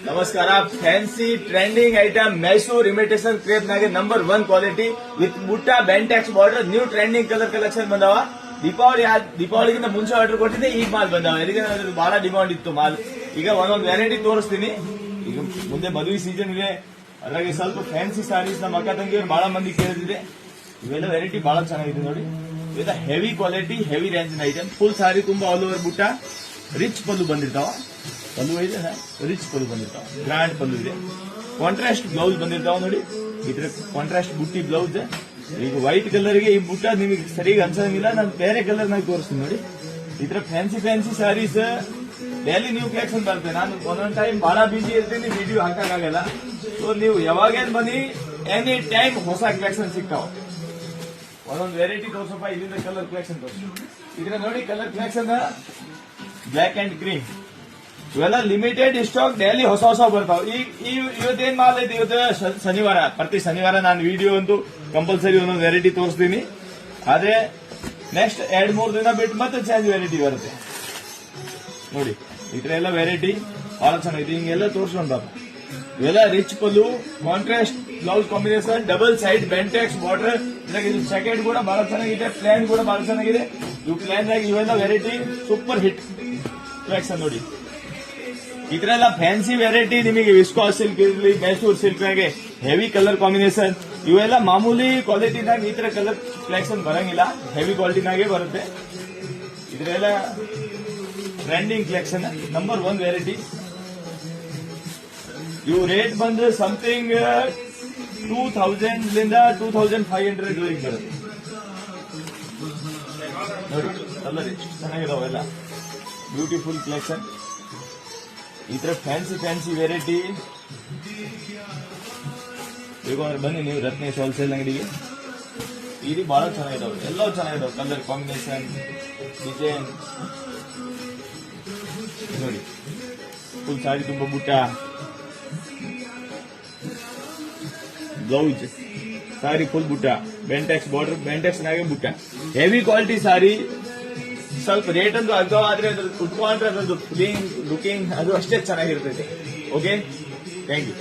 ನಮಸ್ಕಾರ. Fancy trending item Mysuru imitation crepe ನಾಗೆ number 1 quality with ಬುಟ್ಟ Bentex border new trending colour collection ಬಂದವ. ದೀಪಾವಳಿಗಿಂತ ಮುಂಚೆ ಆರ್ಡರ್ ಕೊಟ್ಟಿದ್ದೆ, ಈಗ ಮಾಲ್ ಬಂದವ. ಇದಕ್ಕೆ ಬಹಳ ಡಿಮಾಂಡ್ ಇತ್ತು ಮಾಲ್. ಈಗ ಒಂದೊಂದು ವೆರೈಟಿ ತೋರಿಸ್ತೀನಿ. ಈಗ ಮುಂದೆ ಮದುವೆ ಸೀಸನ್ ಇದೆ, ಅದ್ರಾಗೆ ಸ್ವಲ್ಪ ಫ್ಯಾನ್ಸಿ ಸಾರೀಸ್ ನಮ್ಮ ಅಕ್ಕ ತಂಗಿಯವರು ಬಹಳ ಮಂದಿ ಕೇಳಿದಿದೆ. ಇವೆಲ್ಲ ವೆರೈಟಿ ಬಹಳ ಚೆನ್ನಾಗಿದೆ ನೋಡಿ. ಇವೆಲ್ಲ heavy quality heavy range item. Full sari ತುಂಬಾ ಆಲ್ ಓವರ್ ಬುಟ್ಟ, ರಿಚ್ ಪಲ್ಲು ಬಂದಿರ್ತಾವ. ಪಲ್ಲು ಇದೆ, ರಿಚ್ ಪಲ್ಲು ಬಂದಿರ್ತಾವ, ಗ್ರ್ಯಾಂಡ್ ಪಲ್ಲು ಇದೆ. ಕಾಂಟ್ರಾಸ್ಟ್ ಬ್ಲೌಸ್ ಬಂದಿರ್ತಾವ ನೋಡಿ. ಇದ್ರ ಕಾಂಟ್ರಾಸ್ಟ್ ಬುಟ್ಟಿ ಬ್ಲೌಸ್. ಈಗ ವೈಟ್ ಕಲರ್ ಗೆ ಈ ಬುಟ್ಟ ನಿಮಗೆ ಸರಿಯಾಗಿ ಅನ್ಸಂಗಿಲ್ಲ, ನಾನು ಬೇರೆ ಕಲರ್ ನಾಗ ತೋರಿಸ್ತೀನಿ ನೋಡಿ. ಇದ್ರ fancy fancy saris daily new collection ಬರುತ್ತೆ. ನಾನು ಒಂದೊಂದ್ ಟೈಮ್ ಬಹಳ ಬಿಜಿ ಇರ್ತೀನಿ, ವಿಡಿಯೋ ಹಾಕಕ್ಕಾಗಲ್ಲ. ಸೊ ನೀವು ಯಾವಾಗೇನ್ ಬನ್ನಿ, ಎನಿ ಟೈಮ್ ಹೊಸ ಕಲೆಕ್ಷನ್ ಸಿಗ್ತಾವ. ಒಂದೊಂದು ವೆರೈಟಿ ತೋರ್ಸಪ್ಪ. ಇಲ್ಲಿಂದ ಕಲರ್ ಕಲೆಕ್ಷನ್ ತೋರಿಸಿ. ಇದ್ರ ನೋಡಿ colour collection black and green. ಇವೆಲ್ಲ ಲಿಮಿಟೆಡ್ ಸ್ಟಾಕ್, ಡೈಲಿ ಹೊಸ ಹೊಸ ಬರ್ತಾವ. ಇವತ್ತೇನ್ ಮಾಲ್ ಐತಿ, ಇವತ್ತು ಶನಿವಾರ. ಪ್ರತಿ ಶನಿವಾರ ನಾನು ವಿಡಿಯೋ ಅಂತೂ ಕಂಪಲ್ಸರಿ ಒಂದೊಂದು ವೆರೈಟಿ ತೋರಿಸ್ತೀನಿ. ಆದ್ರೆ ನೆಕ್ಸ್ಟ್ 2-3 ದಿನ ಬಿಟ್ಟು ಮತ್ತೆ ಚೇಂಜ್ ವೆರೈಟಿ ಬರುತ್ತೆ ನೋಡಿ. ಈ ತರ ಎಲ್ಲ ವೆರೈಟಿ ಬಹಳ ಚೆನ್ನಾಗಿದೆ. ಹಿಂಗೆಲ್ಲ ತೋರಿಸ್ಕೊಂಡ ಇವೆಲ್ಲ rich pallu, contrast blouse combination, double side Bentex border. ಇದು ಜಾಕೆಟ್ ಕೂಡ ಬಹಳ ಚೆನ್ನಾಗಿದೆ, ಪ್ಲಾನ್ ಕೂಡ ಬಹಳ ಚೆನ್ನಾಗಿದೆ. ಇವು ಪ್ಲಾನ್ ಆಗಿ ಇವೆಲ್ಲ ವೆರೈಟಿ ಸೂಪರ್ ಹಿಟ್ ಕಲೆಕ್ಷನ್ ನೋಡಿ. ಇದ್ರೆಲ್ಲ ಫ್ಯಾನ್ಸಿ ವೆರೈಟಿ ನಿಮಗೆ ವಿಸ್ಕಾಸ್ ಸಿಲ್ಕ್ ಇರಲಿ, ಮೈಸೂರು ಸಿಲ್ಕ್ ನಾಗೆ ಹೆವಿ ಕಲರ್ ಕಾಂಬಿನೇಷನ್. ಇವೆಲ್ಲ ಮಾಮೂಲಿ ಕ್ವಾಲಿಟಿನಾಗ ಈ ತರ ಕಲರ್ ಕಲೆಕ್ಷನ್ ಬರಂಗಿಲ್ಲ, ಹೆವಿ ಕ್ವಾಲಿಟಿನಾಗೆ ಬರುತ್ತೆ. ಇದ್ರೆಲ್ಲ ಟ್ರೆಂಡಿಂಗ್ ಕಲೆಕ್ಷನ್ ನಂಬರ್ 1 ವೆರೈಟಿ. ಇವು ರೇಟ್ ಬಂದ್ರೆ ಸಮಥಿಂಗ್ 2000 ಲಿಂದ 2500 ವರೆಗೆ ಬರುತ್ತೆ ನೋಡಿ. ಕಲರ್ ಎಷ್ಟು ಚೆನ್ನಾಗಿದಾವೆಲ್ಲ, ಬ್ಯೂಟಿಫುಲ್ ಕಲೆಕ್ಷನ್. ಈ ತರ ಫ್ಯಾನ್ಸಿ ವೆರೈಟಿ ಬೇಕು ಅಂದ್ರೆ ಬನ್ನಿ ನೀವು ರತ್ನೇಶ್ ಹೋಲ್ಸೇಲ್ ಅಂಗಡಿಗೆ. ಇದು ಬಹಳ ಚೆನ್ನಾಗಿದಾವೆ, ಎಲ್ಲವೂ ಚೆನ್ನಾಗಿದಾವೆ. ಕಲರ್ ಕಾಂಬಿನೇಷನ್, ಡಿಸೈನ್ ನೋಡಿ. ಫುಲ್ ಸಾರಿ ತುಂಬಾ ಬುಟ್ಟ, ಬ್ಲೌಸ್ ಸಾರಿ ಫುಲ್ ಬುಟ್ಟ, ಬೆಂಟೆಕ್ಸ್ ಬಾರ್ಡರ್, ಬೆಂಟೆಕ್ಸ್ ನಾಗೆ ಬುಟ್ಟ. ಹೆವಿ ಕ್ವಾಲಿಟಿ ಸಾರಿ. ಸ್ವಲ್ಪ ರೇಟ್ ಅಂತೂ ಅರ್ಧ, ಆದ್ರೆ ಅದ್ರ ಉಟ್ಕೊಂಡ್ರೆ ಅದ್ರದ್ದು ಫೀಲಿಂಗ್ ಲುಕಿಂಗ್ ಅದು ಅಷ್ಟೇ ಚೆನ್ನಾಗಿರ್ತೈತೆ. Okay, thank you.